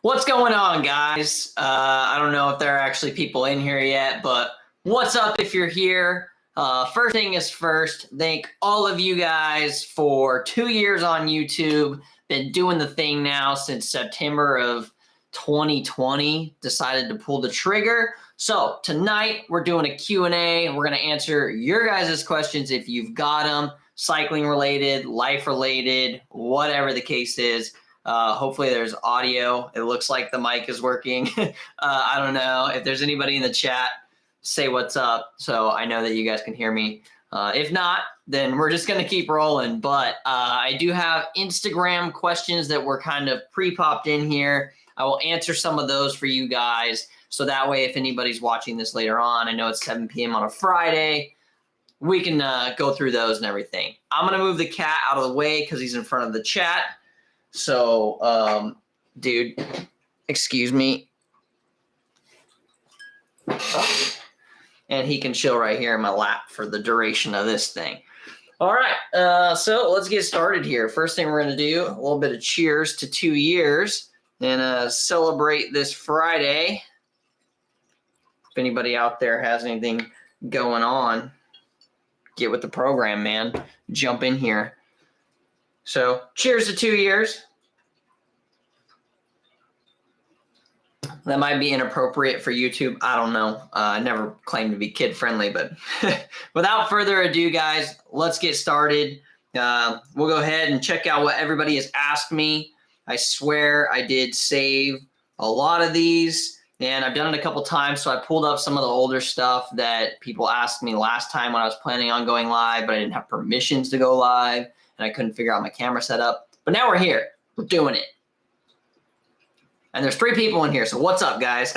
What's going on, guys? I don't know if there are actually people in here yet, but what's up if you're here? First thing is first, thank all of you guys for 2 years on YouTube. Been doing the thing now since September of 2020. Decided to pull the trigger. So tonight we're doing a Q&A. We're going to answer your guys' questions if you've got them. Cycling related, life related, whatever the case is. Hopefully there's audio. It looks like the mic is working. I don't know. If there's anybody in the chat, say what's up so I know that you guys can hear me. If not, then we're just going to keep rolling. But I do have Instagram questions that were kind of pre-popped in here. I will answer some of those for you guys. So that way, if anybody's watching this later on, I know it's 7 p.m. on a Friday, we can go through those and everything. I'm going to move the cat out of the way because he's in front of the chat. So, dude, excuse me. And he can chill right here in my lap for the duration of this thing. All right, so let's get started here. First thing we're going to do, a little bit of cheers to 2 years and celebrate this Friday. If anybody out there has anything going on, get with the program, man. Jump in here. So cheers to 2 years. That might be inappropriate for YouTube. I don't know. I never claimed to be kid friendly, but without further ado, guys, let's get started. We'll go ahead and check out what everybody has asked me. I swear I did save a lot of these, and I've done it a couple times. So I pulled up some of the older stuff that people asked me last time when I was planning on going live, but I didn't have permissions to go live. And I couldn't figure out my camera setup. But now we're here. We're doing it. And there's 3 people in here, so what's up, guys?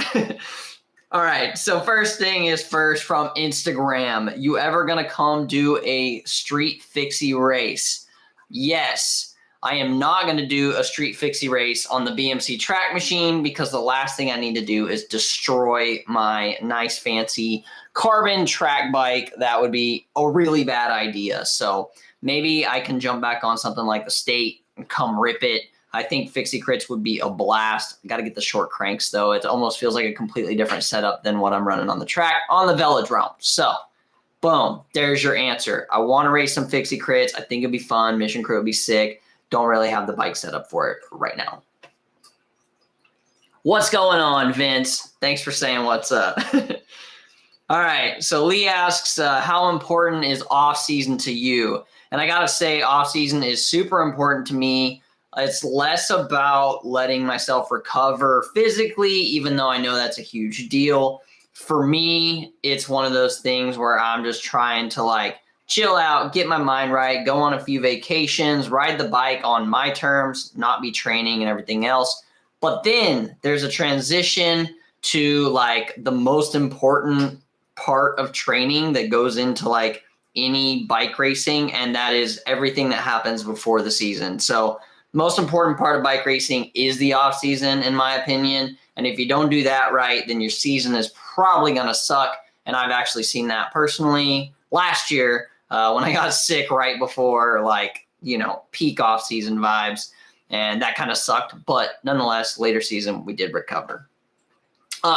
All right, so first thing is first from Instagram. You ever gonna come do a street fixie race? Yes. I am not gonna do a street fixie race on the BMC track machine because the last thing I need to do is destroy my nice fancy carbon track bike. That would be a really bad idea. So maybe I can jump back on something like the State and come rip it. I think fixie crits would be a blast. Got to get the short cranks, though. It almost feels like a completely different setup than what I'm running on the track on the velodrome. So, boom, there's your answer. I want to race some fixie crits. I think it'd be fun. Mission crew would be sick. Don't really have the bike set up for it right now. What's going on, Vince? Thanks for saying what's up. All right, so Lee asks, how important is off-season to you? And I got to say, off-season is super important to me. It's less about letting myself recover physically, even though I know that's a huge deal. For me, it's one of those things where I'm just trying to like chill out, get my mind right, go on a few vacations, ride the bike on my terms, not be training and everything else. But then there's a transition to like the most important part of training that goes into like any bike racing, and that is everything that happens before the season. So most important part of bike racing is the off season, in my opinion. And if you don't do that right, then your season is probably going to suck. And I've actually seen that personally last year when I got sick right before, like, you know, peak off season vibes. And that kind of sucked. But nonetheless, later season, we did recover.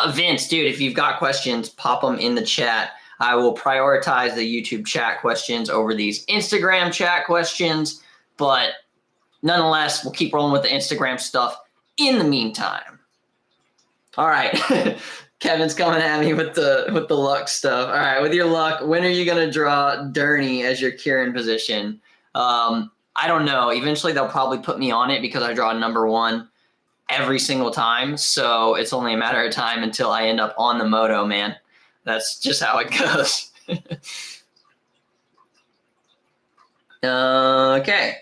Vince, dude, if you've got questions, pop them in the chat. I will prioritize the YouTube chat questions over these Instagram chat questions. But nonetheless, we'll keep rolling with the Instagram stuff in the meantime. All right. Kevin's coming at me with the luck stuff. All right, with your luck, when are you going to draw Durney as your Kieran position? I don't know. Eventually, they'll probably put me on it because I draw number 1 every single time. So it's only a matter of time until I end up on the moto, man. That's just how it goes. Okay.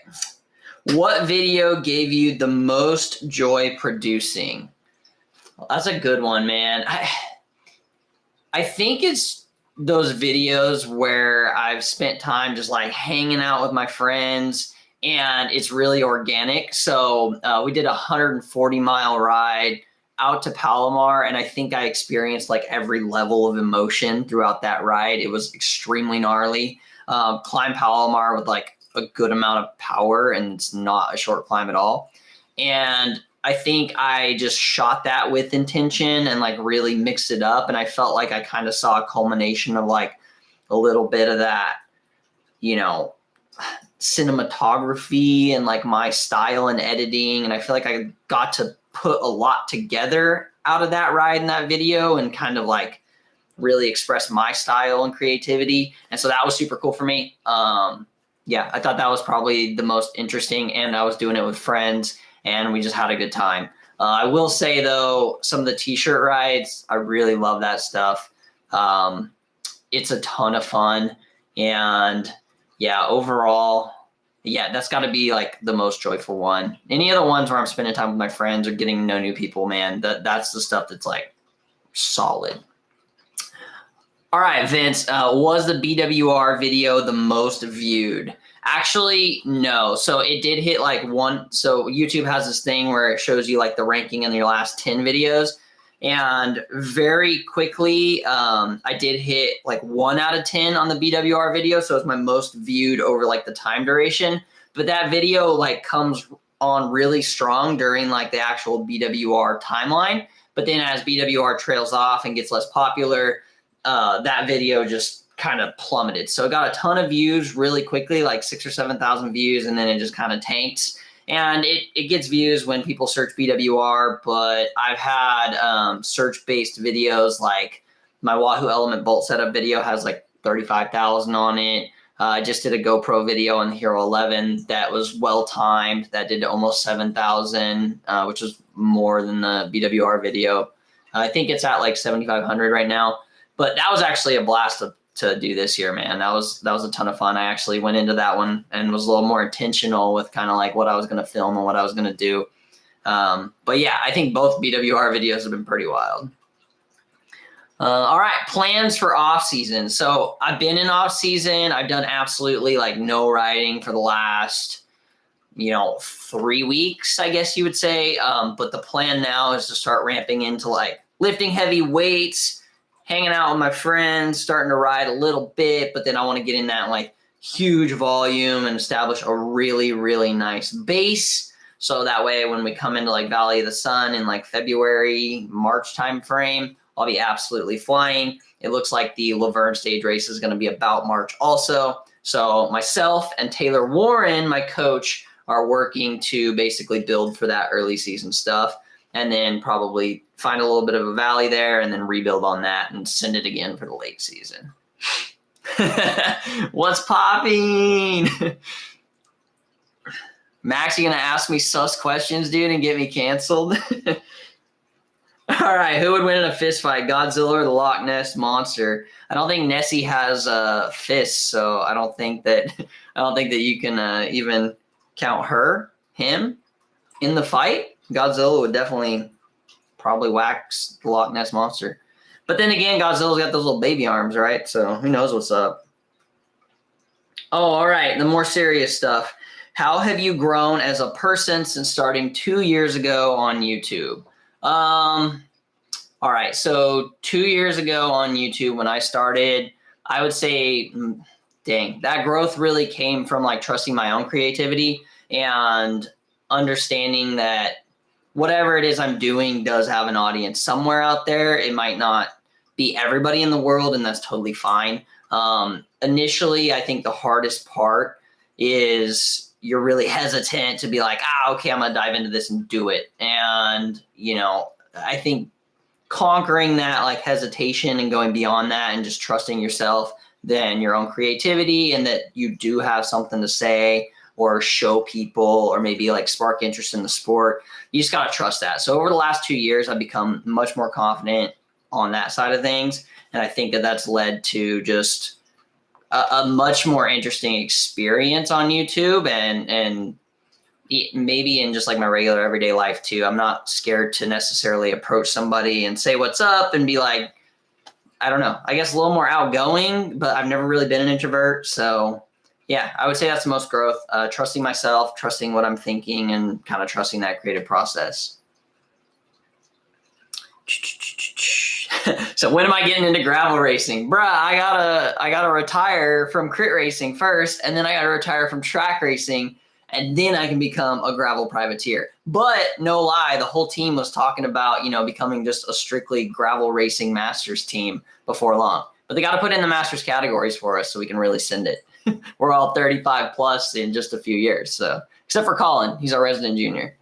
What video gave you the most joy producing? Well, that's a good one, man. I think it's those videos where I've spent time just like hanging out with my friends and it's really organic. So we did a 140-mile ride out to Palomar, and I think I experienced like every level of emotion throughout that ride. It was extremely gnarly. Climb Palomar with like a good amount of power, and it's not a short climb at all. And I think I just shot that with intention and like really mixed it up. And I felt like I kind of saw a culmination of like a little bit of that, you know, cinematography and like my style and editing. And I feel like I got to put a lot together out of that ride in that video and kind of like really express my style and creativity. And so that was super cool for me. Yeah, I thought that was probably the most interesting, and I was doing it with friends and we just had a good time. I will say though, some of the t-shirt rides, I really love that stuff. It's a ton of fun, and yeah, overall, yeah, that's got to be like the most joyful one. Any of the ones where I'm spending time with my friends or getting to know new people, man, that's the stuff that's like solid. All right, Vince, was the BWR video the most viewed? Actually, no. So it did hit like one. So YouTube has this thing where it shows you like the ranking in your last 10 videos. And very quickly, I did hit like 1 out of 10 on the BWR video. So it's my most viewed over like the time duration. But that video like comes on really strong during like the actual BWR timeline. But then as BWR trails off and gets less popular, that video just kind of plummeted. So it got a ton of views really quickly, like 6,000 or 7,000 views, and then it just kind of tanks. And it gets views when people search BWR, but I've had search-based videos like my Wahoo Element Bolt Setup video has like 35,000 on it. I just did a GoPro video on the Hero 11 that was well-timed. That did almost 7,000, which was more than the BWR video. I think it's at like 7,500 right now. But that was actually a blast to do this year, man. That was a ton of fun. I actually went into that one and was a little more intentional with kind of like what I was going to film and what I was going to do. But yeah, I think both BWR videos have been pretty wild. All right, plans for off season. So I've been in off season. I've done absolutely like no riding for the last, 3 weeks, I guess you would say. But the plan now is to start ramping into like lifting heavy weights, hanging out with my friends, starting to ride a little bit, but then I want to get in that like huge volume and establish a really, really nice base. So that way when we come into like Valley of the Sun in like February, March timeframe, I'll be absolutely flying. It looks like the Laverne stage race is going to be about March also. So myself and Taylor Warren, my coach, are working to basically build for that early season stuff, and then probably find a little bit of a valley there and then rebuild on that and send it again for the late season. What's popping? Max, you gonna ask me sus questions, dude, and get me canceled? All right, who would win in a fist fight, Godzilla or the Loch Ness monster? I don't think Nessie has fists, so I don't think that you can even count him in the fight. Godzilla would definitely probably wax the Loch Ness monster. But then again, Godzilla's got those little baby arms, right? So who knows what's up. Oh, all right, the more serious stuff. How have you grown as a person since starting 2 years ago on YouTube? All right, so 2 years ago on YouTube when I started, I would say, dang, that growth really came from like trusting my own creativity and understanding that whatever it is I'm doing does have an audience somewhere out there. It might not be everybody in the world, and that's totally fine. Initially, I think the hardest part is you're really hesitant to be like, okay, I'm gonna dive into this and do it. And, I think conquering that like hesitation and going beyond that and just trusting yourself, then your own creativity, and that you do have something to say or show people or maybe like spark interest in the sport. You just got to trust that. So over the last 2 years, I've become much more confident on that side of things. And I think that that's led to just a much more interesting experience on YouTube and maybe in just like my regular everyday life too. I'm not scared to necessarily approach somebody and say what's up and be like, I don't know, I guess a little more outgoing, but I've never really been an introvert. So yeah, I would say that's the most growth, trusting myself, trusting what I'm thinking, and kind of trusting that creative process. So when am I getting into gravel racing? Bruh, I gotta retire from crit racing first, and then I gotta retire from track racing, and then I can become a gravel privateer. But no lie, the whole team was talking about, becoming just a strictly gravel racing masters team before long. But they got to put in the masters categories for us so we can really send it. We're all 35 plus in just a few years. So except for Colin, he's our resident junior.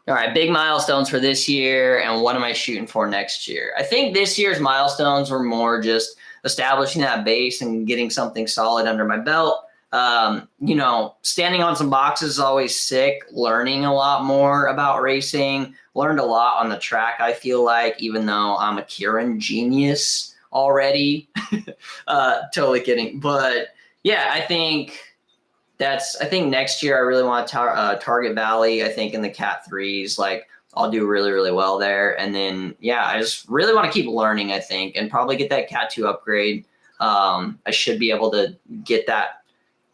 All right, big milestones for this year, and what am I shooting for next year? I think this year's milestones were more just establishing that base and getting something solid under my belt. Standing on some boxes is always sick. Learning a lot more about racing. Learned a lot on the track, I feel like, even though I'm a Kieran genius already. Totally kidding. But yeah, I think next year I really want to target Valley. I think in the Cat 3s, like I'll do really, really well there. And then, yeah, I just really want to keep learning, I think, and probably get that Cat 2 upgrade. I should be able to get that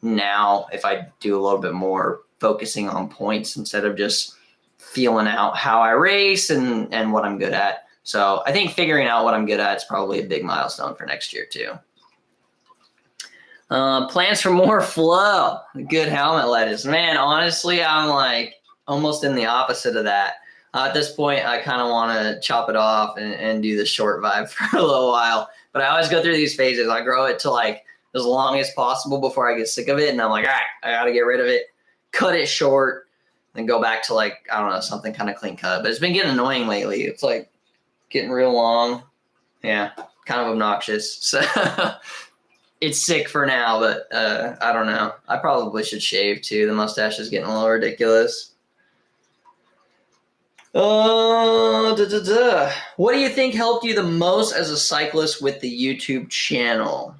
now if I do a little bit more focusing on points instead of just feeling out how I race and what I'm good at. So I think figuring out what I'm good at is probably a big milestone for next year too. Plans for more flow. Good helmet lettuce. Man, honestly, I'm like almost in the opposite of that. At this point, I kind of want to chop it off and do the short vibe for a little while. But I always go through these phases. I grow it to like as long as possible before I get sick of it. And I'm like, all right, I got to get rid of it, cut it short, and go back to like, I don't know, something kind of clean cut. But it's been getting annoying lately. It's like getting real long. Yeah, kind of obnoxious. So it's sick for now, but I don't know. I probably should shave too. The mustache is getting a little ridiculous. What do you think helped you the most as a cyclist with the YouTube channel?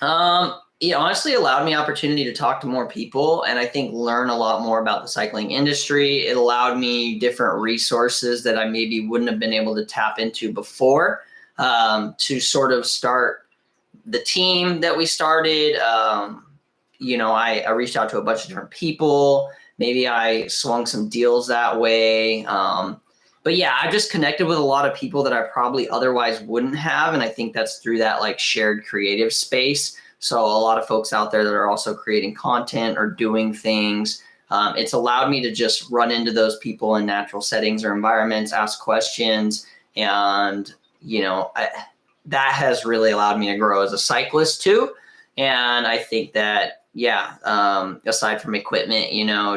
It honestly allowed me opportunity to talk to more people and I think learn a lot more about the cycling industry. It allowed me different resources that I maybe wouldn't have been able to tap into before, to sort of start the team that we started. I reached out to a bunch of different people. Maybe I swung some deals that way. But yeah, I just connected with a lot of people that I probably otherwise wouldn't have. And I think that's through that like shared creative space. So a lot of folks out there that are also creating content or doing things. It's allowed me to just run into those people in natural settings or environments, ask questions. And, that has really allowed me to grow as a cyclist too. And I think that, aside from equipment,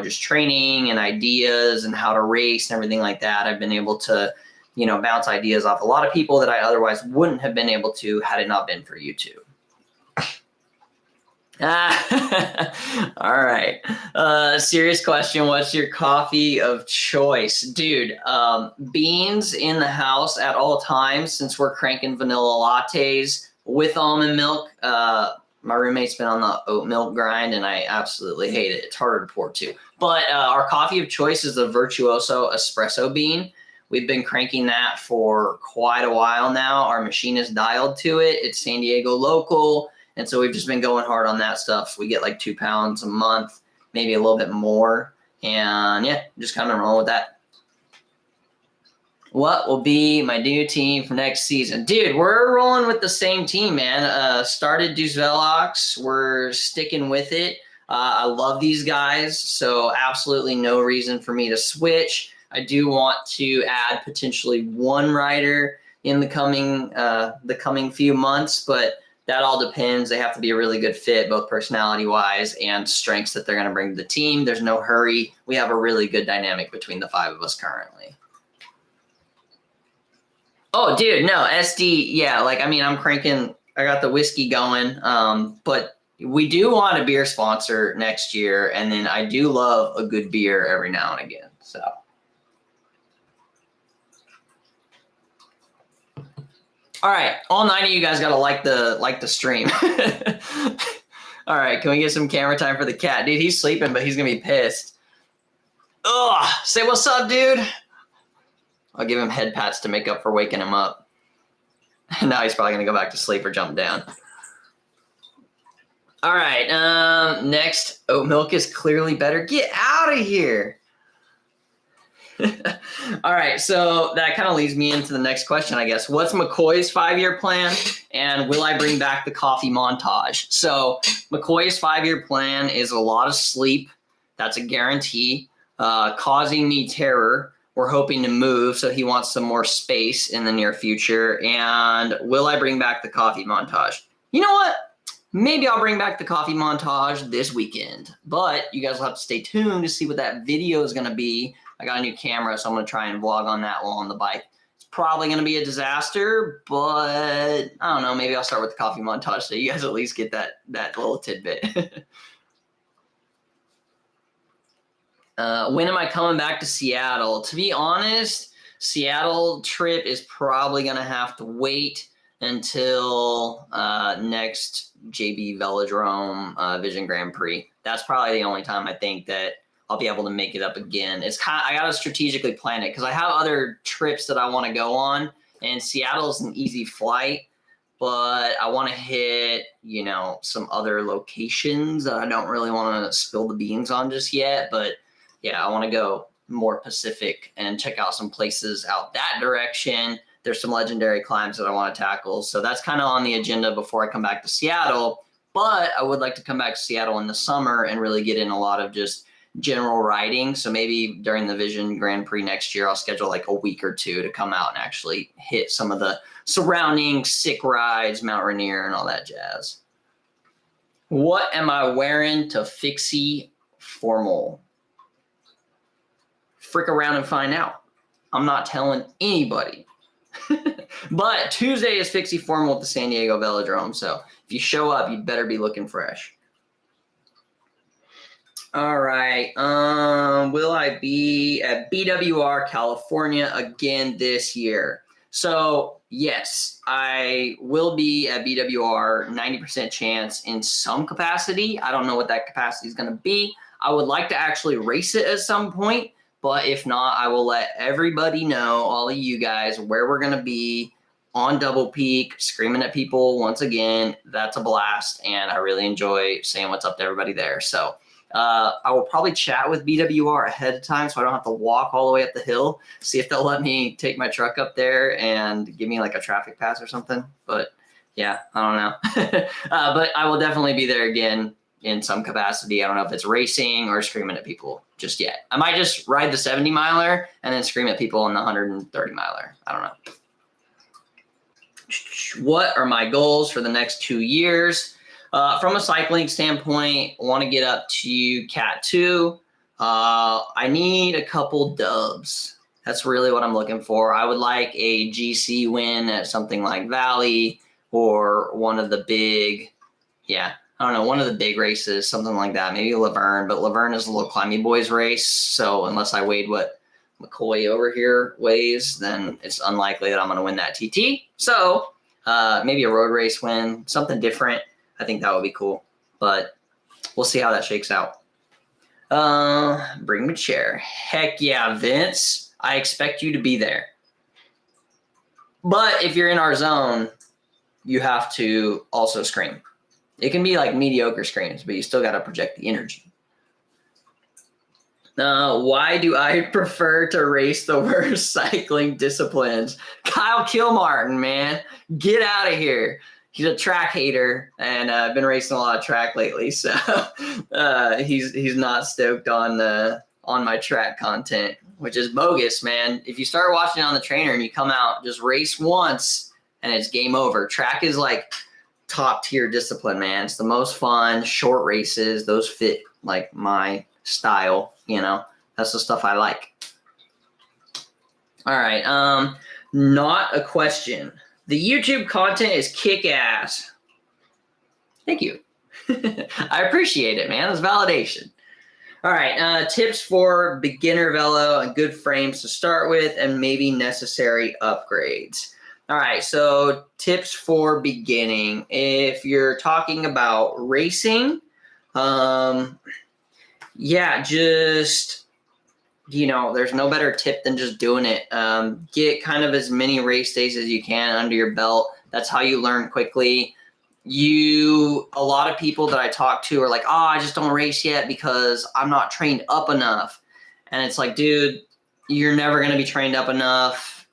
just training and ideas and how to race and everything like that, I've been able to, bounce ideas off a lot of people that I otherwise wouldn't have been able to had it not been for YouTube. All right. Serious question. What's your coffee of choice? Dude, beans in the house at all times since we're cranking vanilla lattes with almond milk. My roommate's been on the oat milk grind and I absolutely hate it. It's harder to pour too. But our coffee of choice is the Virtuoso espresso bean. We've been cranking that for quite a while now. Our machine is dialed to it. It's San Diego local. And so we've just been going hard on that stuff. We get like 2 pounds a month, maybe a little bit more. And yeah, just kind of roll with that. What will be my new team for next season? Dude, we're rolling with the same team, man. Started Deuce Velox. We're sticking with it. I love these guys, so absolutely no reason for me to switch. I do want to add potentially one rider in the coming few months, but that all depends. They have to be a really good fit, both personality-wise and strengths that they're going to bring to the team. There's no hurry. We have a really good dynamic between the 5 of us currently. Oh, dude, no, SD, yeah, I'm cranking, I got the whiskey going, but we do want a beer sponsor next year, and then I do love a good beer every now and again, so. All right, all 9 of you guys gotta like the stream. All right, can we get some camera time for the cat? Dude, he's sleeping, but he's gonna be pissed. Ugh, say what's up, dude. I'll give him head pats to make up for waking him up. Now he's probably gonna go back to sleep or jump down. All right, next, oat milk is clearly better. Get out of here. All right, so that kind of leads me into the next question, I guess. What's McCoy's 5-year plan, and will I bring back the coffee montage? So McCoy's 5-year plan is a lot of sleep. That's a guarantee. Causing me terror. We're hoping to move, so he wants some more space in the near future. And will I bring back the coffee montage? You know what? Maybe I'll bring back the coffee montage this weekend, but you guys will have to stay tuned to see what that video is going to be. I got a new camera, so I'm going to try and vlog on that while on the bike. It's probably going to be a disaster, but I don't know. Maybe I'll start with the coffee montage so you guys at least get that little tidbit. When am I coming back to Seattle? To be honest, Seattle trip is probably going to have to wait until next JB Velodrome Vision Grand Prix. That's probably the only time I think that I'll be able to make it up again. It's I got to strategically plan it because I have other trips that I want to go on, and Seattle's an easy flight, but I want to hit, you know, some other locations that I don't really want to spill the beans on just yet. But yeah, I want to go more Pacific and check out some places out that direction. There's some legendary climbs that I want to tackle. So that's kind of on the agenda before I come back to Seattle. But I would like to come back to Seattle in the summer and really get in a lot of just general riding. So maybe during the Vision Grand Prix next year, I'll schedule like a week or two to come out and actually hit some of the surrounding sick rides, Mount Rainier and all that jazz. What am I wearing to Fixie Formal? Frick around and find out. I'm not telling anybody. But Tuesday is Fixie Formal at the San Diego Velodrome. So if you show up, you better be looking fresh. All right. Will I be at BWR California again this year? So yes, I will be at BWR, 90% chance in some capacity. I don't know what that capacity is going to be. I would like to actually race it at some point. But if not, I will let everybody know, all of you guys, where we're going to be on Double Peak, screaming at people once again. That's a blast, and I really enjoy saying what's up to everybody there. So I will probably chat with BWR ahead of time so I don't have to walk all the way up the hill, see if they'll let me take my truck up there and give me like a traffic pass or something. But yeah, I don't know. But I will definitely be there again in some capacity. I don't know if it's racing or screaming at people just yet. I might just ride the 70 miler and then scream at people on the 130 miler. I don't know. What are my goals for the next 2 years? From a cycling standpoint, I want to get up to Cat 2. I need a couple dubs. That's really what I'm looking for. I would like a GC win at something like Valley or one of the big, I don't know, one of the big races, something like that. Maybe Laverne, but Laverne is a little climby boys race. So unless I weighed what McCoy over here weighs, then it's unlikely that I'm going to win that TT. So maybe a road race win, something different. I think that would be cool, but we'll see how that shakes out. Bring me a chair. Heck yeah, Vince. I expect you to be there. But if you're in our zone, you have to also scream. It can be like mediocre screams, but you still got to project the energy. Why do I prefer to race the worst cycling disciplines? Kyle Kilmartin, man. Get out of here. He's a track hater, and I've been racing a lot of track lately, so he's not stoked on my track content, which is bogus, man. If you start watching on the trainer and you come out, just race once, and it's game over. Track is like top tier discipline, man. It's the most fun, short races. Those fit like my style, you know. That's the stuff I like. All right. Not a question. The YouTube content is kick-ass. Thank you. I appreciate it, man. It's validation. All right. Tips for beginner velo and good frames to start with and maybe necessary upgrades. All right, so tips for beginning. If you're talking about racing, just, you know, there's no better tip than just doing it. Get kind of as many race days as you can under your belt. That's how you learn quickly. A lot of people that I talk to are like, oh, I just don't race yet because I'm not trained up enough. And it's like, dude, you're never going to be trained up enough.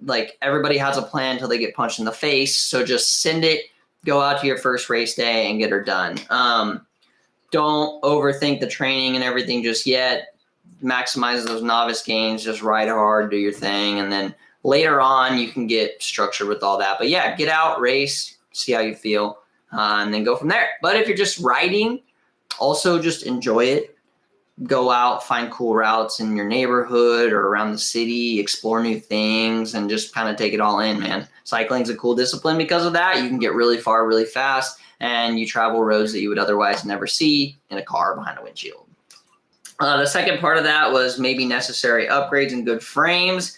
Like, everybody has a plan until they get punched in the face. So just send it, go out to your first race day and get her done. Don't overthink the training and everything just yet. Maximize those novice gains, just ride hard, do your thing. And then later on, you can get structured with all that. But yeah, get out, race, see how you feel, and then go from there. But if you're just riding, also just enjoy it. Go out, find cool routes in your neighborhood or around the city, explore new things, and just kind of take it all in, man. Cycling's a cool discipline because of that. You can get really far really fast, and you travel roads that you would otherwise never see in a car behind a windshield. The second part of that was maybe necessary upgrades and good frames.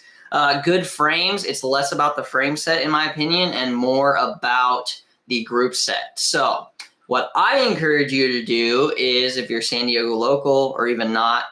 Good frames, it's less about the frame set, in my opinion, and more about the group set. So what I encourage you to do is, if you're San Diego local or even not,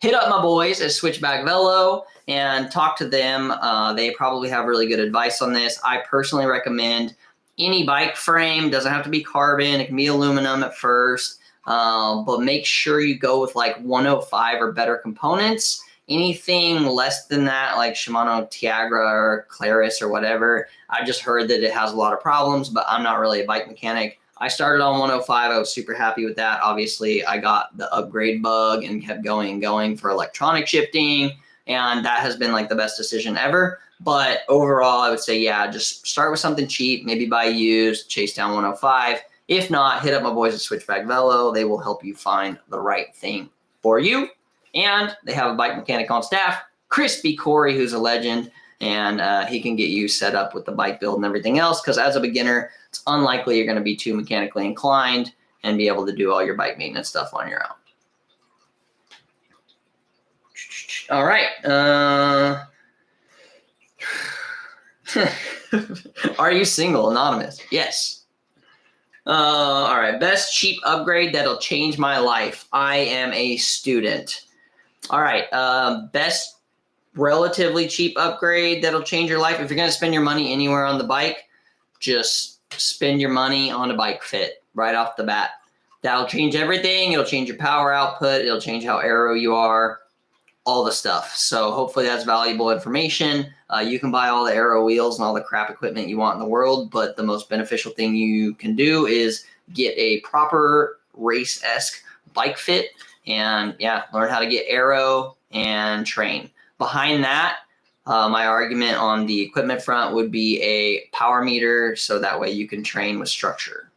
hit up my boys at Switchback Velo and talk to them. They probably have really good advice on this. I personally recommend any bike frame. Doesn't have to be carbon. It can be aluminum at first, but make sure you go with like 105 or better components. Anything less than that, like Shimano Tiagra or Claris or whatever, I just heard that it has a lot of problems, but I'm not really a bike mechanic. I started on 105. I was super happy with that. Obviously, I got the upgrade bug and kept going and going for electronic shifting, and that has been like the best decision ever. But overall, I would say, yeah, just start with something cheap, maybe buy used, chase down 105. If not, hit up my boys at Switchback Velo. They will help you find the right thing for you. And they have a bike mechanic on staff, Crispy Corey, who's a legend, and he can get you set up with the bike build and everything else, because as a beginner, it's unlikely you're going to be too mechanically inclined and be able to do all your bike maintenance stuff on your own. All right. Are you single? Anonymous. Yes. All right. Best cheap upgrade that'll change my life. I am a student. All right. Best relatively cheap upgrade that'll change your life. If you're going to spend your money anywhere on the bike, just spend your money on a bike fit right off the bat. That'll change everything. It'll change your power output. It'll change how aero you are, all the stuff. So hopefully that's valuable information. You can buy all the aero wheels and all the crap equipment you want in the world, but the most beneficial thing you can do is get a proper race-esque bike fit and, yeah, learn how to get aero and train. Behind that, my argument on the equipment front would be a power meter, so that way you can train with structure.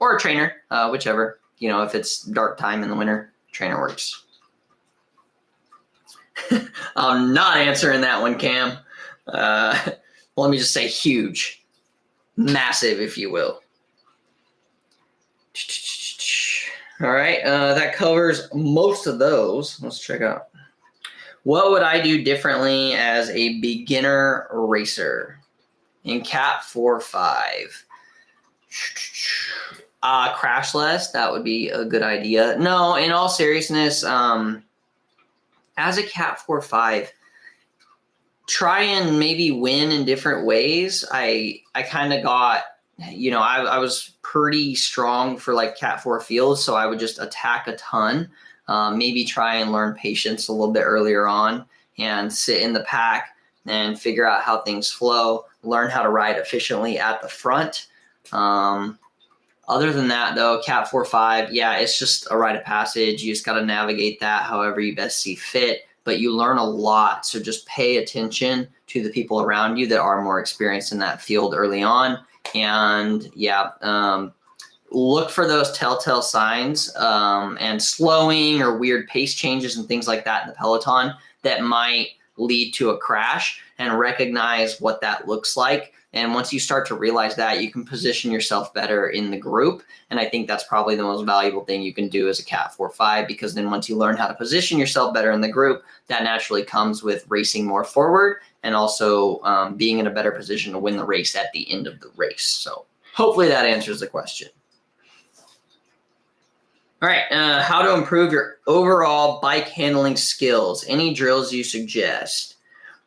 Or a trainer, whichever. You know, if it's dark time in the winter, trainer works. I'm not answering that one, Cam. Let me just say huge. Massive, if you will. All right, that covers most of those. Let's check out. What would I do differently as a beginner racer in Cat 4.5? Crash less. That would be a good idea. No, in all seriousness, as a Cat 4.5, try and maybe win in different ways. I kind of got, you know, I was pretty strong for like Cat 4 fields, so I would just attack a ton. Maybe try and learn patience a little bit earlier on and sit in the pack and figure out how things flow, learn how to ride efficiently at the front. Other than that, though, Cat 4.5, yeah, it's just a rite of passage. You just got to navigate that however you best see fit, but you learn a lot. So just pay attention to the people around you that are more experienced in that field early on. And yeah, look for those telltale signs and slowing or weird pace changes and things like that in the peloton that might lead to a crash, and recognize what that looks like. And once you start to realize that, you can position yourself better in the group. And I think that's probably the most valuable thing you can do as a Cat 4.5, because then once you learn how to position yourself better in the group, that naturally comes with racing more forward and also being in a better position to win the race at the end of the race. So hopefully that answers the question. All right, how to improve your overall bike handling skills. Any drills you suggest?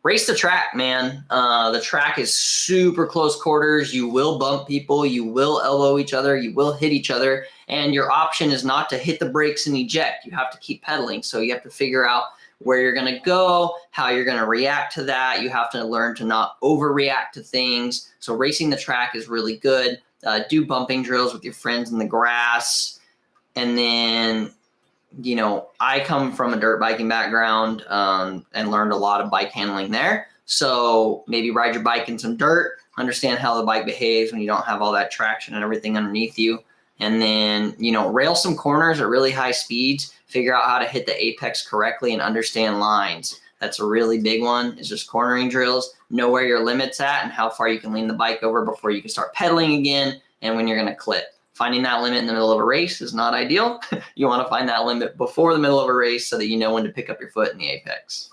Race the track, man. The track is super close quarters. You will bump people. You will elbow each other. You will hit each other. And your option is not to hit the brakes and eject. You have to keep pedaling. So you have to figure out where you're going to go, how you're going to react to that. You have to learn to not overreact to things. So racing the track is really good. Do bumping drills with your friends in the grass. And then, you know, I come from a dirt biking background and learned a lot of bike handling there. So maybe ride your bike in some dirt, understand how the bike behaves when you don't have all that traction and everything underneath you. And then, you know, rail some corners at really high speeds, figure out how to hit the apex correctly and understand lines. That's a really big one, is just cornering drills. Know where your limit's at and how far you can lean the bike over before you can start pedaling again and when you're going to clip. Finding that limit in the middle of a race is not ideal. You want to find that limit before the middle of a race so that you know when to pick up your foot in the apex.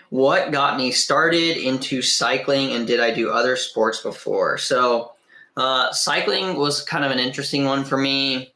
What got me started into cycling, and did I do other sports before? So cycling was kind of an interesting one for me.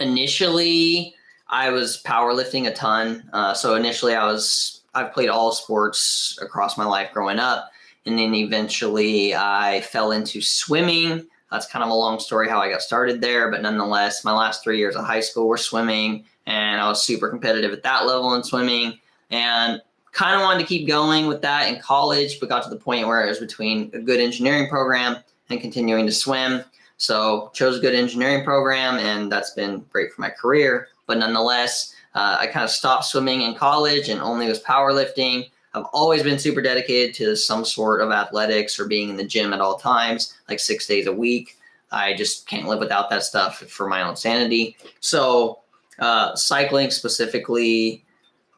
Initially, I was powerlifting a ton. So initially I've played all sports across my life growing up. And then eventually I fell into swimming. That's kind of a long story how I got started there. But nonetheless, my last 3 years of high school were swimming. And I was super competitive at that level in swimming. And kind of wanted to keep going with that in college, but got to the point where it was between a good engineering program and continuing to swim. So chose a good engineering program, and that's been great for my career. But nonetheless, I kind of stopped swimming in college and only was powerlifting. I've always been super dedicated to some sort of athletics or being in the gym at all times, like 6 days a week. I just can't live without that stuff for my own sanity. So cycling specifically,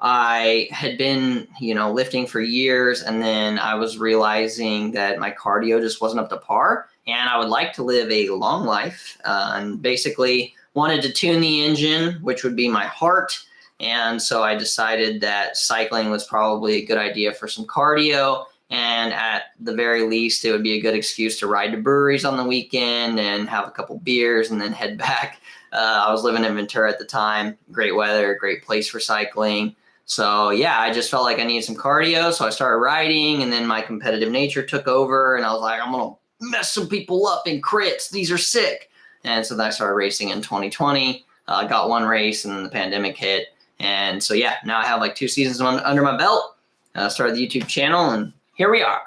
I had been, you know, lifting for years, and then I was realizing that my cardio just wasn't up to par, and I would like to live a long life, and basically wanted to tune the engine, which would be my heart. And so I decided that cycling was probably a good idea for some cardio, and at the very least, it would be a good excuse to ride to breweries on the weekend and have a couple beers and then head back. I was living in Ventura at the time, great weather, great place for cycling. So yeah, I just felt like I needed some cardio. So I started riding, and then my competitive nature took over, and I was like, I'm going to mess some people up in crits. These are sick. And so then I started racing in 2020, got one race, and then the pandemic hit. And so yeah, now I have like 2 seasons under my belt, started the YouTube channel, and here we are.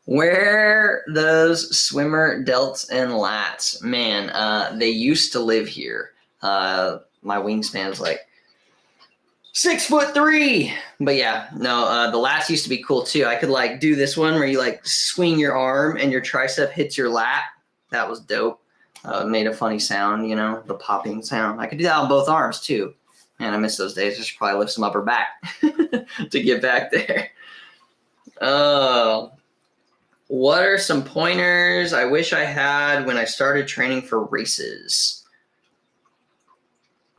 Where those swimmer delts and lats? Man, they used to live here. My wingspan is like 6'3", but yeah, no, the lats used to be cool too. I could like do this one where you like swing your arm and your tricep hits your lat. That was dope. It made a funny sound, you know, the popping sound. I could do that on both arms too. Man, I miss those days. I should probably lift some upper back to get back there. What are some pointers I wish I had when I started training for races?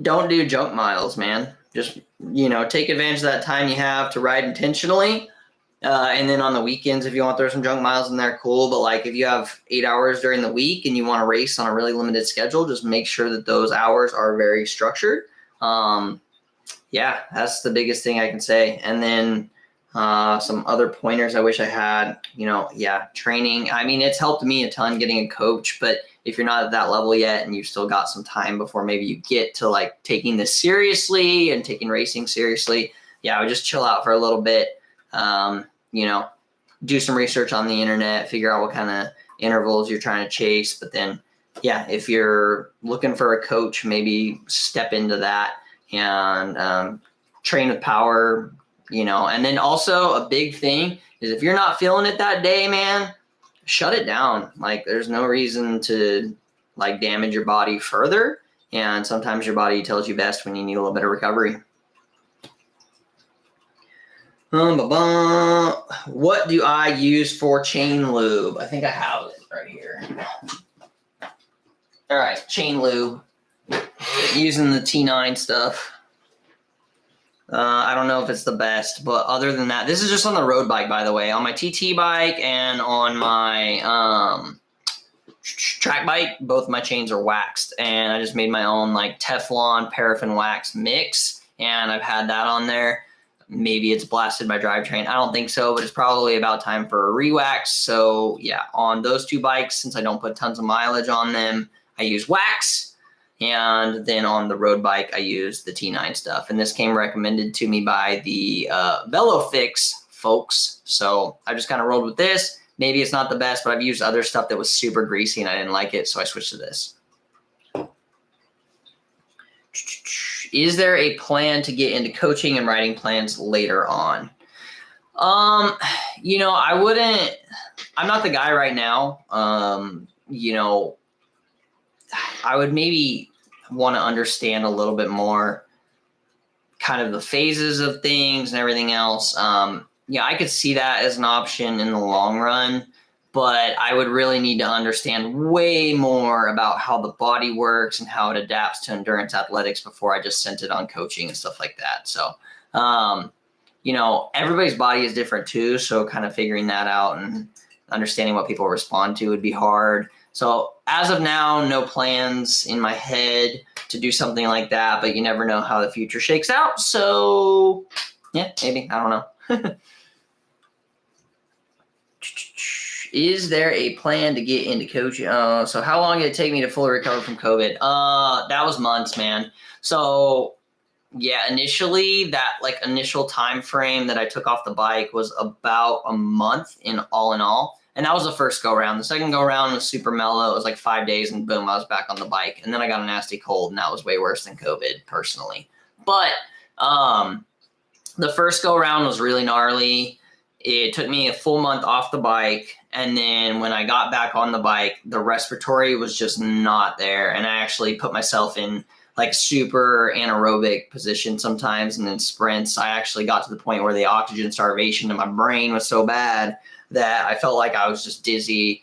Don't do junk miles, man. Just, you know, take advantage of that time you have to ride intentionally. And then on the weekends, if you want to throw some junk miles in there, cool. But like if you have 8 hours during the week and you want to race on a really limited schedule, just make sure that those hours are very structured. Yeah, that's the biggest thing I can say. And then some other pointers I wish I had, you know, yeah, training. I mean, it's helped me a ton getting a coach, but if you're not at that level yet and you've still got some time before maybe you get to like taking this seriously and taking racing seriously, yeah, I would just chill out for a little bit. You know, do some research on the internet, figure out what kind of intervals you're trying to chase. But then, yeah, if you're looking for a coach, maybe step into that and train with power, you know. And then also a big thing is if you're not feeling it that day, man, shut it down. Like there's no reason to like damage your body further. And sometimes your body tells you best when you need a little bit of recovery. What do I use for chain lube? I think I have it right here. All right, chain lube. Using the T9 stuff. I don't know if it's the best, but other than that, this is just on the road bike, by the way. On my TT bike and on my track bike, both my chains are waxed, and I just made my own like Teflon paraffin wax mix, and I've had that on there. Maybe it's blasted by Drivetrain. I don't think so, but it's probably about time for a re-wax. So yeah, on those 2 bikes, since I don't put tons of mileage on them, I use wax. And then on the road bike, I use the T9 stuff. And this came recommended to me by the VeloFix folks. So I just kind of rolled with this. Maybe it's not the best, but I've used other stuff that was super greasy and I didn't like it, so I switched to this. Is there a plan to get into coaching and writing plans later on? You know, I'm not the guy right now. You know, I would maybe want to understand a little bit more kind of the phases of things and everything else. Yeah, I could see that as an option in the long run, but I would really need to understand way more about how the body works and how it adapts to endurance athletics before I just sent it on coaching and stuff like that. So, you know, everybody's body is different too. So kind of figuring that out and understanding what people respond to would be hard. So as of now, no plans in my head to do something like that, but you never know how the future shakes out. So yeah, maybe, I don't know. Is there a plan to get into coaching? So how long did it take me to fully recover from COVID? That was months, man. So yeah, initially that like initial time frame that I took off the bike was about a month in all. And that was the first go around. The second go around was super mellow. It was like 5 days and boom, I was back on the bike. And then I got a nasty cold and that was way worse than COVID personally. But the first go around was really gnarly. It took me a full month off the bike. And then when I got back on the bike, the respiratory was just not there. And I actually put myself in like super anaerobic position sometimes. And then sprints, I actually got to the point where the oxygen starvation in my brain was so bad that I felt like I was just dizzy.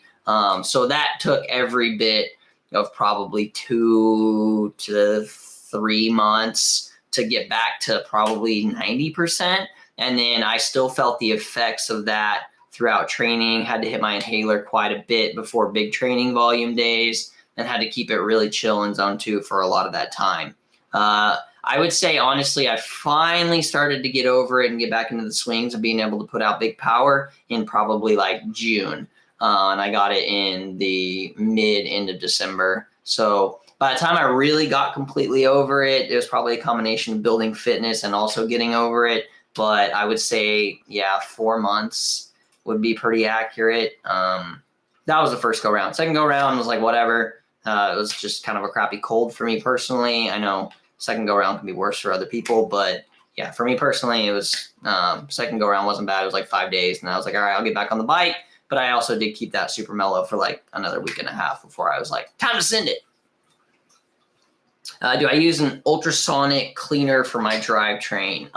So that took every bit of probably 2 to 3 months to get back to probably 90%. And then I still felt the effects of that throughout training, had to hit my inhaler quite a bit before big training volume days, and had to keep it really chill in zone 2 for a lot of that time. I would say, honestly, I finally started to get over it and get back into the swings of being able to put out big power in probably like June. And I got it in the end of December. So by the time I really got completely over it, it was probably a combination of building fitness and also getting over it. But I would say, yeah, 4 months would be pretty accurate. That was the first go round. Second go round was like, whatever. It was just kind of a crappy cold for me personally. I know second go round can be worse for other people, but yeah, for me personally, it was second go round wasn't bad. It was like 5 days, and I was like, all right, I'll get back on the bike. But I also did keep that super mellow for like another week and a half before I was like, time to send it. Do I use an ultrasonic cleaner for my drivetrain?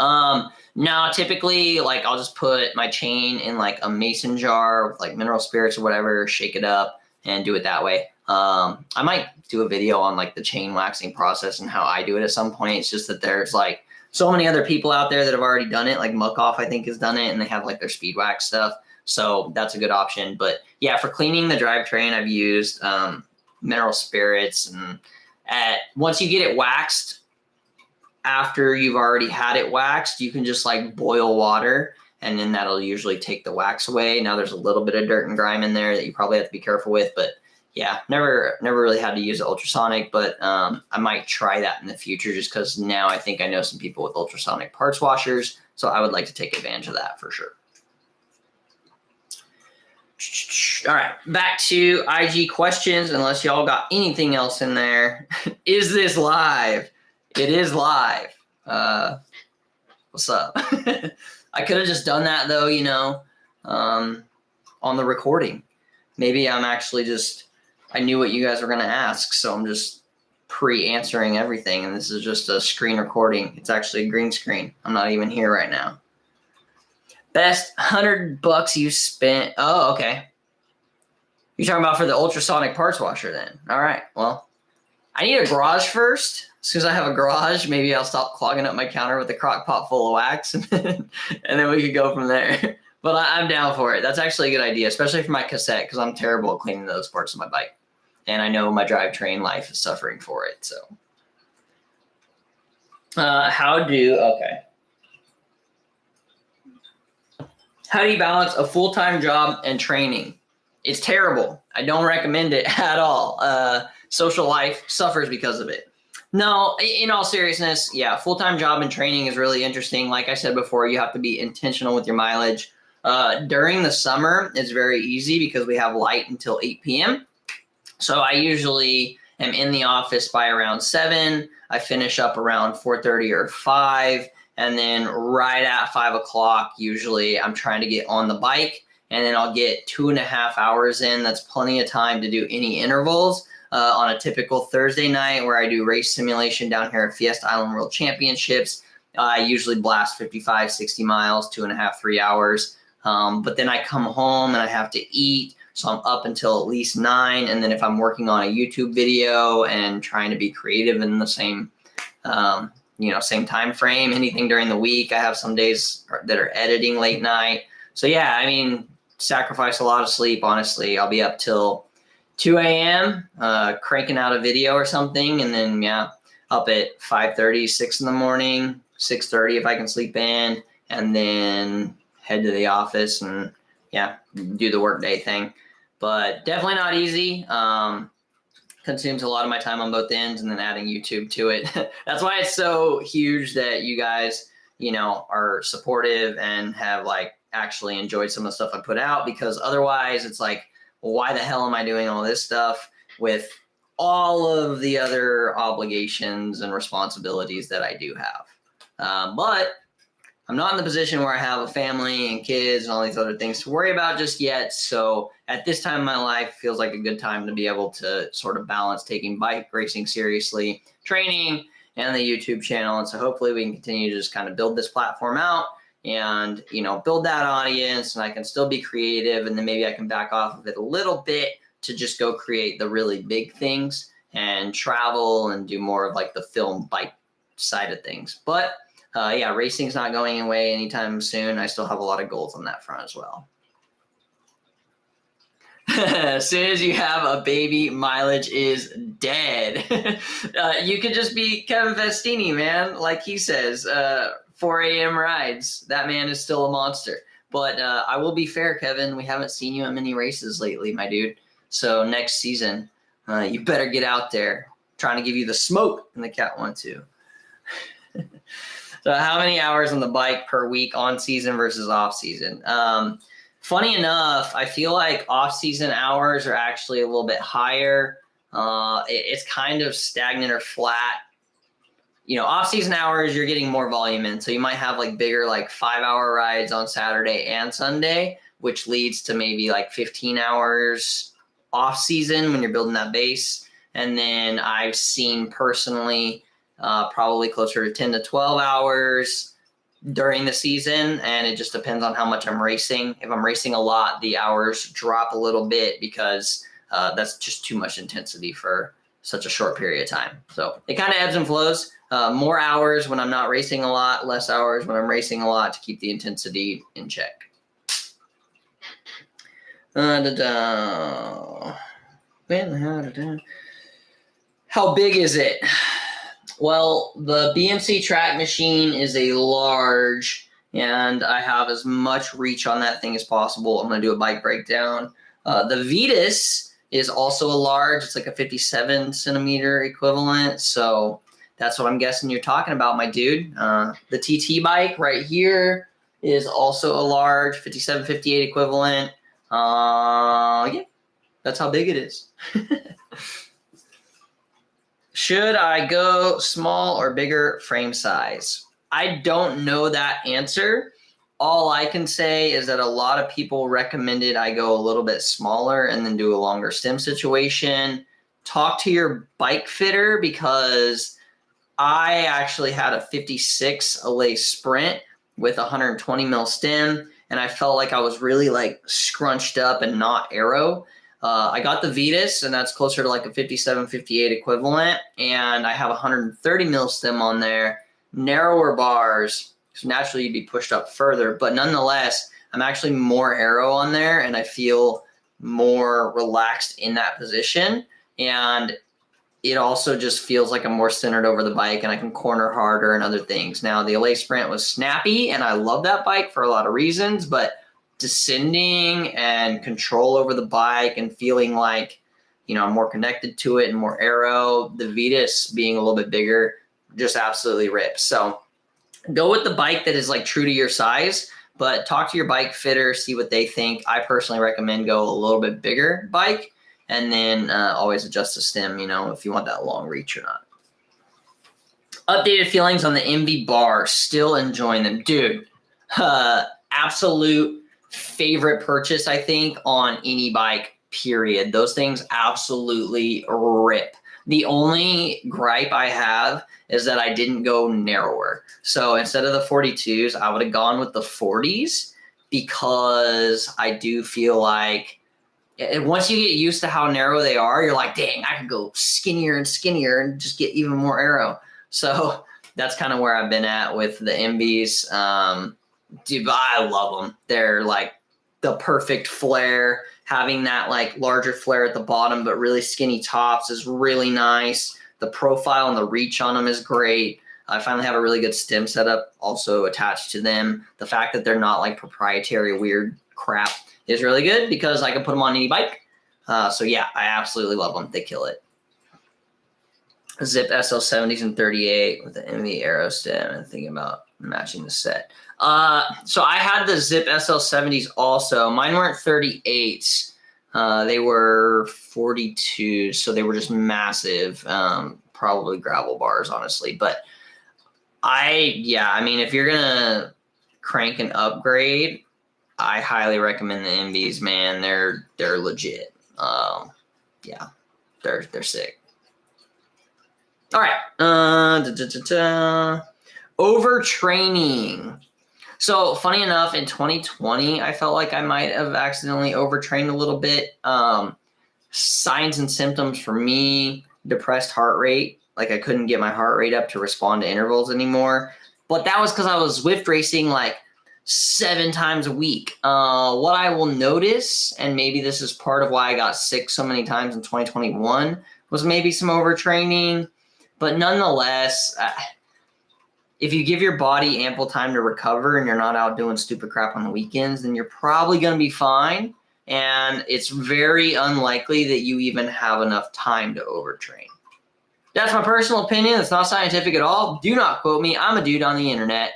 No, typically, like I'll just put my chain in like a mason jar with like mineral spirits or whatever, shake it up and do it that way. I might do a video on like the chain waxing process and how I do it at some point. It's just that there's like so many other people out there that have already done it. Like Muck-Off, I think, has done it, and they have like their speed wax stuff. So that's a good option. But yeah, for cleaning the drivetrain, I've used mineral spirits. And once you get it waxed, after you've already had it waxed, you can just like boil water, and then that'll usually take the wax away. Now there's a little bit of dirt and grime in there that you probably have to be careful with, but yeah, never really had to use ultrasonic, but I might try that in the future just because now I think I know some people with ultrasonic parts washers, so I would like to take advantage of that for sure. All right, back to IG questions, unless y'all got anything else in there. Is this live? It is live. What's up? I could have just done that though, you know, on the recording. Maybe I'm actually just, I knew what you guys were going to ask, so I'm just pre-answering everything, and this is just a screen recording. It's actually a green screen. I'm not even here right now. Best $100 you spent. Oh, okay. You're talking about for the ultrasonic parts washer then. All right. Well, I need a garage first. As soon as I have a garage, maybe I'll stop clogging up my counter with a crock pot full of wax, and then we could go from there. But I'm down for it. That's actually a good idea, especially for my cassette, because I'm terrible at cleaning those parts of my bike. And I know my drivetrain life is suffering for it. So how do you balance a full-time job and training? It's terrible. I don't recommend it at all. Social life suffers because of it. No, in all seriousness, yeah, full-time job and training is really interesting. Like I said before, you have to be intentional with your mileage. During the summer, it's very easy because we have light until 8 p.m. So I usually am in the office by around 7. I finish up around 4:30 or 5. And then right at 5 o'clock, usually I'm trying to get on the bike. And then I'll get 2.5 hours in. That's plenty of time to do any intervals. On a typical Thursday night where I do race simulation down here at Fiesta Island World Championships, I usually blast 55, 60 miles, 2.5, 3 hours. But then I come home and I have to eat. So I'm up until at least 9. And then if I'm working on a YouTube video and trying to be creative in the same, same time frame, anything during the week, I have some days that are editing late night. So yeah, I mean, sacrifice a lot of sleep, honestly. I'll be up till 2 a.m. Cranking out a video or something, and then up at 5:30, 6 in the morning, 6:30 if I can sleep in, and then head to the office and do the workday thing. But definitely not easy. Consumes a lot of my time on both ends, and then adding YouTube to it. That's why it's so huge that you guys, are supportive and have actually enjoyed some of the stuff I put out, because otherwise it's like, well, why the hell am I doing all this stuff with all of the other obligations and responsibilities that I do have? But I'm not in the position where I have a family and kids and all these other things to worry about just yet. So at this time in my life, feels like a good time to be able to sort of balance taking bike racing seriously, training, and the YouTube channel. And so hopefully we can continue to just kind of build this platform out and, build that audience, and I can still be creative, and then maybe I can back off of it a little bit to just go create the really big things and travel and do more of the film bike side of things. But racing's not going away anytime soon. I still have a lot of goals on that front as well. As soon as you have a baby, mileage is dead. You could just be Kevin Festini, man. Like he says, 4 a.m. rides. That man is still a monster. But I will be fair, Kevin. We haven't seen you at many races lately, my dude. So next season, you better get out there. I'm trying to give you the smoke in the Cat 1-2. So how many hours on the bike per week on season versus off season? Funny enough, I feel like off season hours are actually a little bit higher. It's kind of stagnant or flat. Off season hours, you're getting more volume in. So you might have bigger 5-hour rides on Saturday and Sunday, which leads to maybe 15 hours off season when you're building that base. And then I've seen personally probably closer to 10 to 12 hours during the season, and it just depends on how much I'm racing. If I'm racing a lot, the hours drop a little bit because that's just too much intensity for such a short period of time. So it kind of ebbs and flows. More hours when I'm not racing a lot, less hours when I'm racing a lot to keep the intensity in check. How big is it? Well, the BMC track machine is a large, and I have as much reach on that thing as possible. I'm going to do a bike breakdown. The Vetus is also a large. It's a 57 centimeter equivalent. So that's what I'm guessing you're talking about, my dude. The TT bike right here is also a large, 57, 58 equivalent. That's how big it is. Should I go small or bigger frame size? I don't know that answer. All I can say is that a lot of people recommended I go a little bit smaller and then do a longer stem situation. Talk to your bike fitter, because I actually had a 56 Allay Sprint with 120 mil stem, and I felt like I was really scrunched up and not aero. I got the Vetus, and that's closer to a 57, 58 equivalent, and I have 130 mil stem on there, narrower bars, so naturally you'd be pushed up further, but nonetheless, I'm actually more aero on there, and I feel more relaxed in that position, and it also just feels like I'm more centered over the bike, and I can corner harder and other things. Now, the Allay Sprint was snappy, and I love that bike for a lot of reasons, but descending and control over the bike and feeling like, you know, I'm more connected to it and more aero. The Vetus being a little bit bigger, just absolutely rips. So go with the bike that is like true to your size, but talk to your bike fitter, see what they think. I personally recommend go a little bit bigger bike, and then always adjust the stem, you know, if you want that long reach or not. Updated feelings on the MV bar, still enjoying them. Dude, absolute favorite purchase, I think, on any bike, period. Those things absolutely rip. The only gripe I have is that I didn't go narrower. So instead of the 42s, I would have gone with the 40s, because I do feel like once you get used to how narrow they are, you're like, dang, I could go skinnier and skinnier and just get even more aero. So that's kind of where I've been at with the MVs. Dude, I love them. They're like the perfect flare. Having that like larger flare at the bottom, but really skinny tops is really nice. The profile and the reach on them is great. I finally have a really good stem setup also attached to them. The fact that they're not like proprietary weird crap is really good, because I can put them on any bike. So yeah, I absolutely love them. They kill it. Zip SL70s and 38 with the MV Aero stem, and thinking about matching the set. So I had the Zip SL70s also. Mine weren't 38s. They were 42s, so they were just massive. Probably gravel bars, honestly. But I mean, if you're gonna crank an upgrade, I highly recommend the MVs, man. They're legit. Yeah, they're sick. All right. Overtraining. So funny enough, in 2020, I felt like I might have accidentally overtrained a little bit. Signs and symptoms for me, depressed heart rate. Like I couldn't get my heart rate up to respond to intervals anymore. But that was because I was Zwift racing like 7 times a week. What I will notice, and maybe this is part of why I got sick so many times in 2021, was maybe some overtraining. But nonetheless, if you give your body ample time to recover and you're not out doing stupid crap on the weekends, then you're probably going to be fine. And it's very unlikely that you even have enough time to overtrain. That's my personal opinion. It's not scientific at all. Do not quote me. I'm a dude on the internet.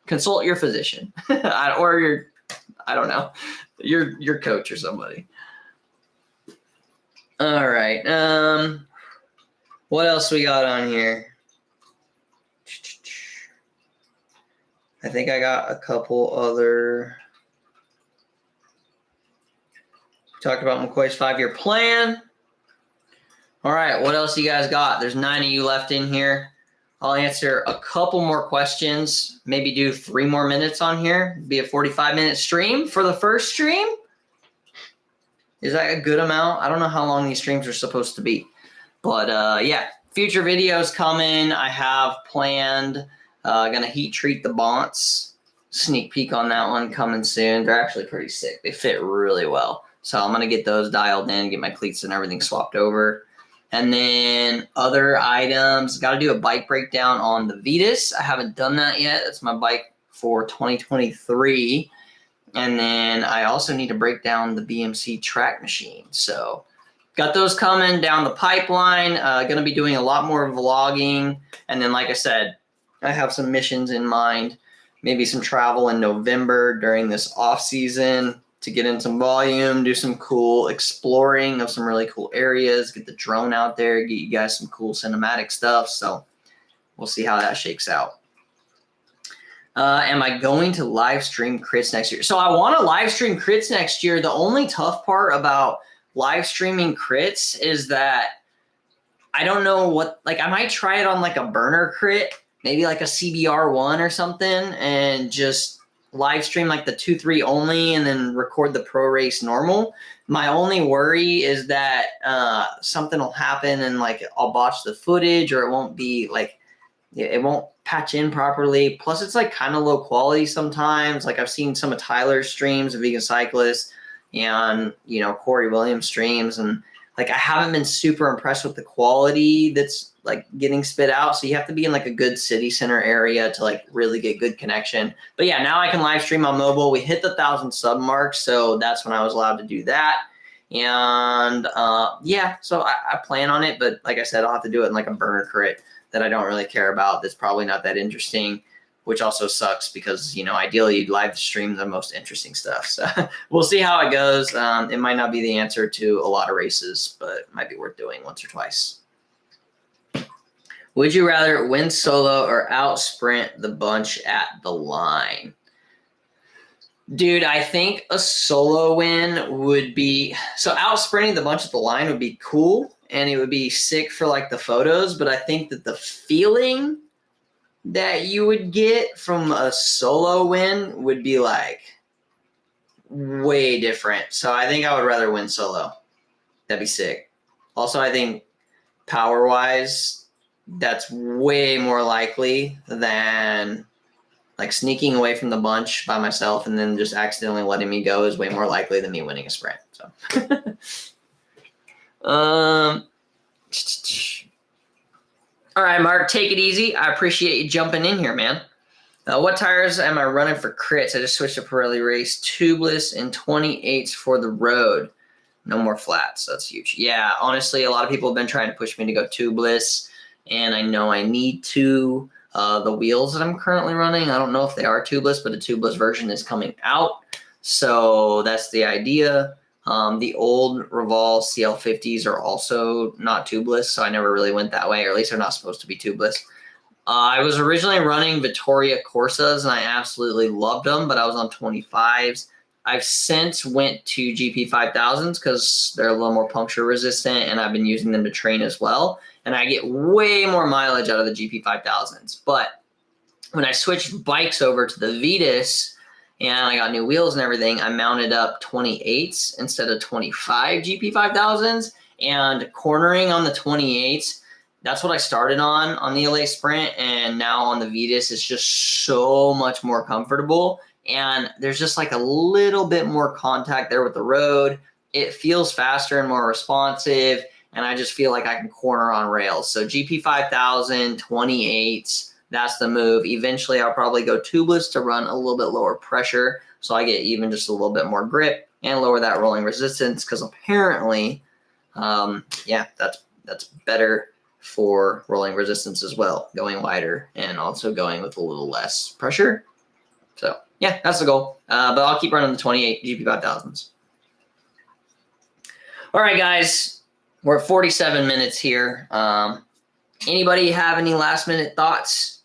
Consult your physician or your, I don't know, your coach or somebody. All right. What else we got on here? I think I got a couple other. Talked about McCoy's 5-year plan. All right, what else you guys got? There's 9 of you left in here. I'll answer a couple more questions. Maybe do 3 more minutes on here. Be a 45-minute stream for the first stream. Is that a good amount? I don't know how long these streams are supposed to be. But yeah, future videos coming. I have planned. Gonna heat treat the Bonts. Sneak peek on that one coming soon. They're actually pretty sick. They fit really well. So I'm gonna get those dialed in, get my cleats and everything swapped over. And then other items, got to do a bike breakdown on the Vetus. I haven't done that yet. That's my bike for 2023. And then I also need to break down the BMC track machine. So got those coming down the pipeline. Going to be doing a lot more vlogging. And then, like I said, I have some missions in mind. Maybe some travel in November during this off season to get in some volume, do some cool exploring of some really cool areas, get the drone out there, get you guys some cool cinematic stuff. So we'll see how that shakes out. Am I going to live stream crits next year? So I want to live stream crits next year. The only tough part about live streaming crits is that I don't know what, like I might try it on like a burner crit, maybe like a CBR1 or something, and just live stream like the 2-3 only and then record the pro race normal. My only worry is that something will happen and like I'll botch the footage, or it won't be like, it won't patch in properly. Plus it's like kind of low quality sometimes. Like I've seen some of Tyler's streams, a vegan cyclist, and you know, Corey Williams streams, and like I haven't been super impressed with the quality that's like getting spit out. So you have to be in like a good city center area to like really get good connection. But yeah, now I can live stream on mobile. We hit the 1,000 sub mark, so that's when I was allowed to do that. And yeah, so I plan on it, but like I said, I'll have to do it in like a burner crit that I don't really care about. That's probably not that interesting, which also sucks because, you know, ideally you'd live stream the most interesting stuff. So we'll see how it goes. It might not be the answer to a lot of races, but it might be worth doing once or twice. Would you rather win solo or out sprint the bunch at the line? Dude, I think a solo win would be, so out sprinting the bunch at the line would be cool and it would be sick for like the photos, but I think that the feeling that you would get from a solo win would be like way different. So I think I would rather win solo. That'd be sick. Also, I think power wise, that's way more likely than like sneaking away from the bunch by myself and then just accidentally letting me go is way more likely than me winning a sprint. So, all right, Mark, take it easy. I appreciate you jumping in here, man. What tires am I running for crits? I just switched to Pirelli race, tubeless and 28s for the road. No more flats. That's huge. Yeah, honestly, a lot of people have been trying to push me to go tubeless, and I know I need to. The wheels that I'm currently running, I don't know if they are tubeless, but a tubeless version is coming out. So that's the idea. The old Revolve CL50s are also not tubeless, so I never really went that way, or at least they're not supposed to be tubeless. I was originally running Vittoria Corsas, and I absolutely loved them, but I was on 25s. I've since went to GP5000s because they're a little more puncture resistant, and I've been using them to train as well. And I get way more mileage out of the GP5000s. But when I switched bikes over to the Vetus and I got new wheels and everything, I mounted up 28s instead of 25 GP5000s. And cornering on the 28s, that's what I started on the LA Sprint. And now on the Vetus, it's just so much more comfortable. And there's just like a little bit more contact there with the road. It feels faster and more responsive. And I just feel like I can corner on rails. So GP5000, 28s, that's the move. Eventually, I'll probably go tubeless to run a little bit lower pressure. So I get even just a little bit more grip and lower that rolling resistance. Because apparently, yeah, that's better for rolling resistance as well. Going wider and also going with a little less pressure. So yeah, that's the goal. But I'll keep running the 28 GP5000s. All right, guys. We're at 47 minutes here. Anybody have any last minute thoughts?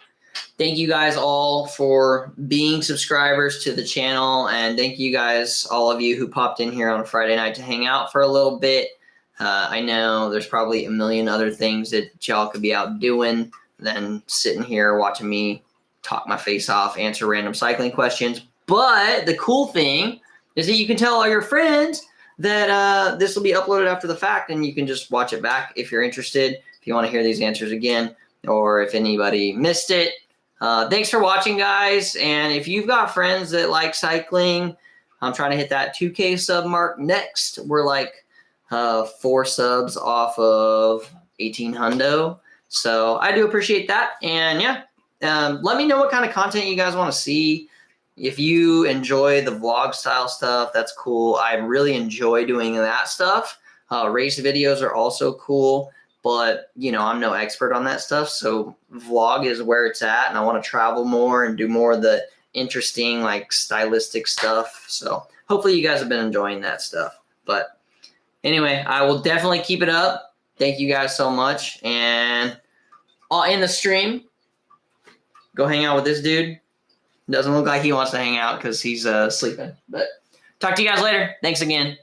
Thank you guys all for being subscribers to the channel. And thank you guys, all of you who popped in here on a Friday night to hang out for a little bit. I know there's probably a million other things that y'all could be out doing than sitting here watching me talk my face off, answer random cycling questions. But the cool thing is that you can tell all your friends that this will be uploaded after the fact, and you can just watch it back if you're interested, if you want to hear these answers again, or if anybody missed it. Thanks for watching, guys. And if you've got friends that like cycling, I'm trying to hit that 2K sub mark next. We're like 4 subs off of 1800. So I do appreciate that. And yeah, let me know what kind of content you guys want to see. If you enjoy the vlog style stuff, that's cool. I really enjoy doing that stuff. Race videos are also cool, but you know, I'm no expert on that stuff. So vlog is where it's at, and I want to travel more and do more of the interesting, like stylistic stuff. So hopefully you guys have been enjoying that stuff. But anyway, I will definitely keep it up. Thank you guys so much. And in the stream, go hang out with this dude. Doesn't look like he wants to hang out because he's sleeping. But talk to you guys later. Thanks again.